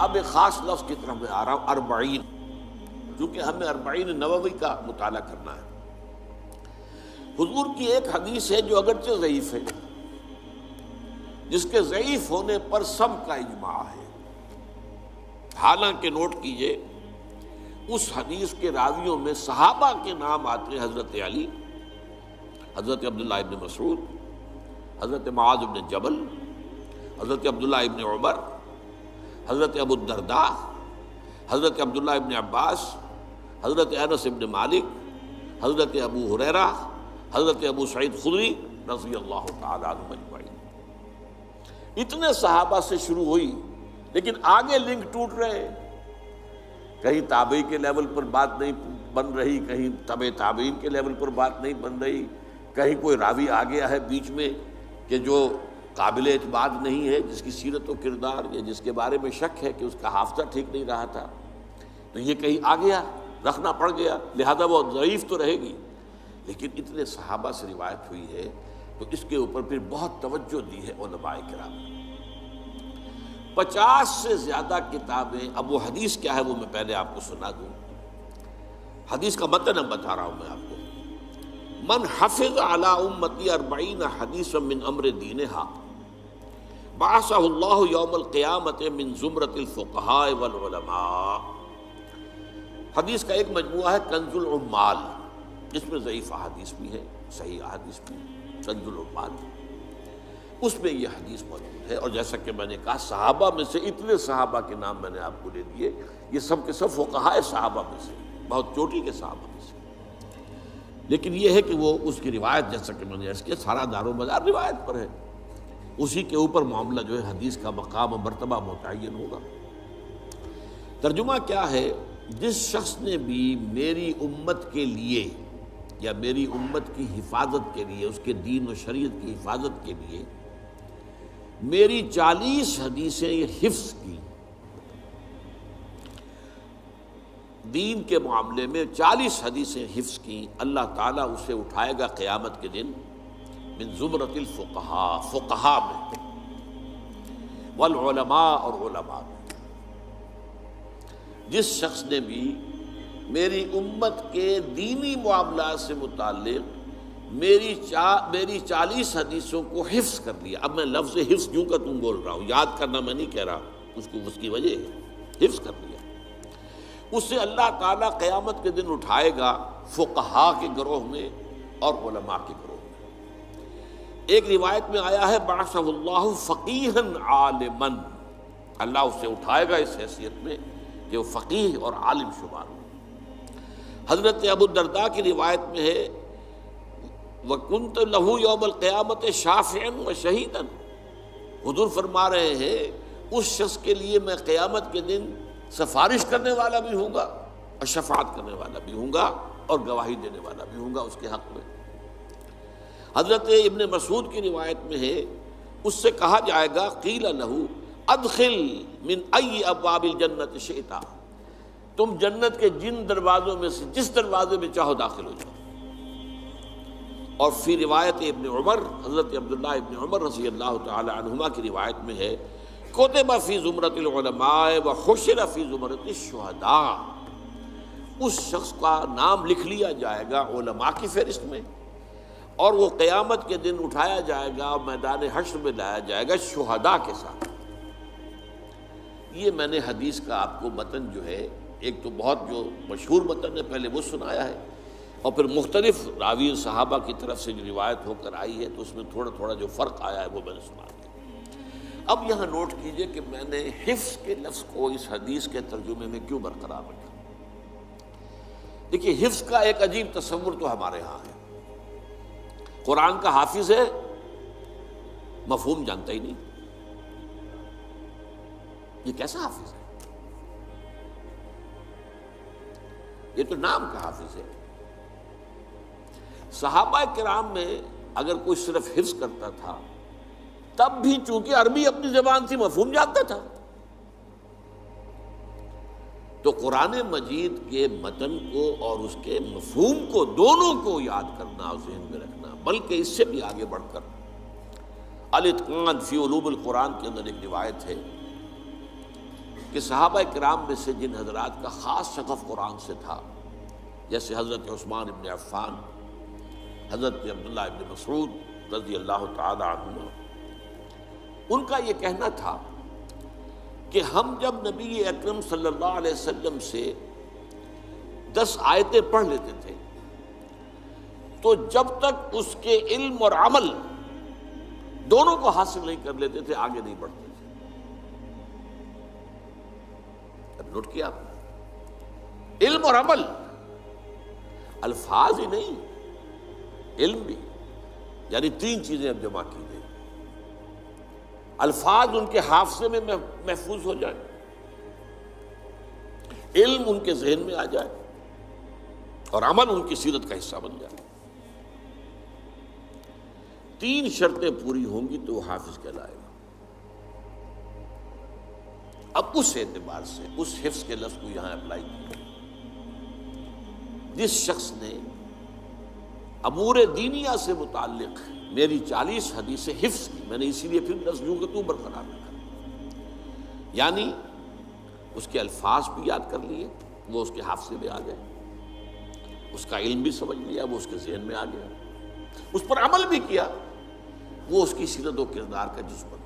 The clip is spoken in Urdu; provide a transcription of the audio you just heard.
اب ایک خاص لفظ کی طرف میں آ رہا ہوں، اربعین، کیونکہ ہمیں اربعین نووی کا مطالعہ کرنا ہے۔ حضور کی ایک حدیث ہے جو اگرچہ ضعیف ہے، جس کے ضعیف ہونے پر سب کا اجماع ہے، حالانکہ نوٹ کیجئے اس حدیث کے راویوں میں صحابہ کے نام آتے ہیں، حضرت علی، حضرت عبداللہ ابن مسعود، حضرت معاذ ابن جبل، حضرت عبداللہ ابن عمر، حضرت ابو الدرداء، حضرت عبداللہ ابن عباس، حضرت انس ابن مالک، حضرت ابو ہریرہ، حضرت ابو سعید خدری رضی اللہ تعالیٰ عنہ اجمعین۔ اتنے صحابہ سے شروع ہوئی، لیکن آگے لنک ٹوٹ رہے ہیں، کہیں تابعی کے لیول پر بات نہیں بن رہی، کہیں تبع تابعین کے لیول پر بات نہیں بن رہی، کہیں کوئی راوی آ گیا ہے بیچ میں کہ جو قابل اعتماد نہیں ہے، جس کی سیرت و کردار یا جس کے بارے میں شک ہے کہ اس کا حافظہ ٹھیک نہیں رہا تھا، تو یہ کہیں آ گیا، رکھنا پڑ گیا، لہذا وہ ضعیف تو رہے گی۔ لیکن اتنے صحابہ سے روایت ہوئی ہے تو اس کے اوپر پھر بہت توجہ دی ہے علماء کرام نے۔ 50 سے زیادہ کتابیں، اب وہ حدیث کیا ہے وہ میں پہلے آپ کو سنا دوں۔ حدیث کا متن اب بتا رہا ہوں میں آپ کو۔ من حفظ علی امتی 40 حدیثا من امر دینہا بعثہ اللہ یوم القیامت من زمرۃ الفقہاء والعلماء۔ حدیث کا ایک مجموعہ ہے کنز العمال، جس میں ضعیف احادیث بھی ہے، صحیح احادیث بھی ہے، کنز العمال، اس میں یہ حدیث موجود ہے۔ اور جیسا کہ میں نے کہا صحابہ میں سے اتنے صحابہ کے نام میں نے آپ کو دے دیے، یہ سب کے سب فقہاء صحابہ میں سے، بہت چوٹی کے صحابہ میں سے۔ لیکن یہ ہے کہ وہ اس کی روایت، جیسا کہ میں نے عرض کیا، سارا دار و مدار روایت پر ہے، اسی کے اوپر معاملہ جو ہے حدیث کا مقام و مرتبہ متعین ہوگا۔ ترجمہ کیا ہے؟ جس شخص نے بھی میری امت کے لیے یا میری امت کی حفاظت کے لیے، اس کے دین و شریعت کی حفاظت کے لیے میری 40 حدیثیں حفظ کی، دین کے معاملے میں 40 حدیثیں حفظ کی، اللہ تعالیٰ اسے اٹھائے گا قیامت کے دن من زمرۃ الفقہاء، فقہاء میں، والعلماء، اور علماء میں۔ جس شخص نے بھی میری امت کے دینی معاملات سے متعلق میری 40 حدیثوں کو حفظ کر لیا۔ اب میں لفظ حفظ کیوں کا تم بول رہا ہوں، یاد کرنا میں نہیں کہہ رہا، اس کی وجہ ہے، حفظ کر لیا، اس سے اللہ تعالیٰ قیامت کے دن اٹھائے گا فقہاء کے گروہ میں اور علماء کے گروہ میں۔ ایک روایت میں آیا ہے بعثہ اللہ فقیہا عالما، اللہ اسے اٹھائے گا اس حیثیت میں کہ وہ فقیہ اور عالم شمار ہو۔ حضرت ابو الدرداء کی روایت میں ہے وَكُنْتَ لَهُ يَوْمَ الْقِيَامَةِ شَافِعًا وَشَهِيدًا، حضور فرما رہے ہیں اس شخص کے لیے میں قیامت کے دن سفارش کرنے والا بھی ہوں گا اور شفاعت کرنے والا بھی ہوں گا اور گواہی دینے والا بھی ہوں گا اس کے حق میں۔ حضرت ابن مسعود کی روایت میں ہے اس سے کہا جائے گا قیل لہ ادخل من ای ابواب الجنت شئت، تم جنت کے جن دروازوں میں سے جس دروازے میں چاہو داخل ہو جاؤ۔ اور فی روایت ابن عمر، حضرت عبداللہ ابن عمر رضی اللہ تعالی عنہما کی روایت میں ہے کتب فی زمرۃ العلماء وحشر فی زمرۃ الشہداء، اس شخص کا نام لکھ لیا جائے گا علماء کی فہرست میں، اور وہ قیامت کے دن اٹھایا جائے گا، میدان حشر میں لایا جائے گا شہداء کے ساتھ۔ یہ میں نے حدیث کا آپ کو متن جو ہے، ایک تو بہت جو مشہور متن ہے پہلے وہ سنایا ہے، اور پھر مختلف راوی صحابہ کی طرف سے جو روایت ہو کر آئی ہے تو اس میں تھوڑا تھوڑا جو فرق آیا ہے وہ میں نے سنا دیا۔ اب یہاں نوٹ کیجئے کہ میں نے حفظ کے لفظ کو اس حدیث کے ترجمے میں کیوں برقرار رکھا۔ دیکھیے حفظ کا ایک عجیب تصور تو ہمارے ہاں ہے، قرآن کا حافظ ہے، مفہوم جانتا ہی نہیں، یہ کیسا حافظ ہے؟ یہ تو نام کا حافظ ہے۔ صحابہ کرام میں اگر کوئی صرف حفظ کرتا تھا تب بھی چونکہ عربی اپنی زبان سے مفہوم جانتا تھا، تو قرآن مجید کے متن کو اور اس کے مفہوم کو دونوں کو یاد کرنا اور ذہن میں رکھنا، بلکہ اس سے بھی آگے بڑھ کر الاتقان فی علوم القرآن کے اندر ایک روایت ہے کہ صحابہ کرام میں سے جن حضرات کا خاص شغف قرآن سے تھا، جیسے حضرت عثمان ابن عفان، حضرت عبداللہ ابن مسعود رضی اللہ تعالی عنہ، ان کا یہ کہنا تھا کہ ہم جب نبی اکرم صلی اللہ علیہ وسلم سے 10 آیتیں پڑھ لیتے تھے تو جب تک اس کے علم اور عمل دونوں کو حاصل نہیں کر لیتے تھے آگے نہیں بڑھتے تھے۔ اب نوٹ کیا آپ نے؟ علم اور عمل، الفاظ ہی نہیں، علم بھی، یعنی 3 چیزیں اب جمع کی گئی۔ الفاظ ان کے حافظے میں محفوظ ہو جائے، علم ان کے ذہن میں آ جائے، اور عمل ان کی سیرت کا حصہ بن جائے۔ 3 شرطیں پوری ہوں گی تو وہ حافظ کہلائے گا۔ اب اس اعتبار سے اس حفظ کے لفظ کو یہاں اپلائی کیا، جس شخص نے امور دینیہ سے متعلق میری 40 حدیثیں حفظ کی، میں نے اسی لیے پھر لفظ یوں کہ تو برقرار رکھا، یعنی اس کے الفاظ بھی یاد کر لیے، وہ اس کے حافظے میں آ گئے، اس کا علم بھی سمجھ لیا، وہ اس کے ذہن میں آ گیا، اس پر عمل بھی کیا، وہ اس کی سیرت و کردار کا جزو بن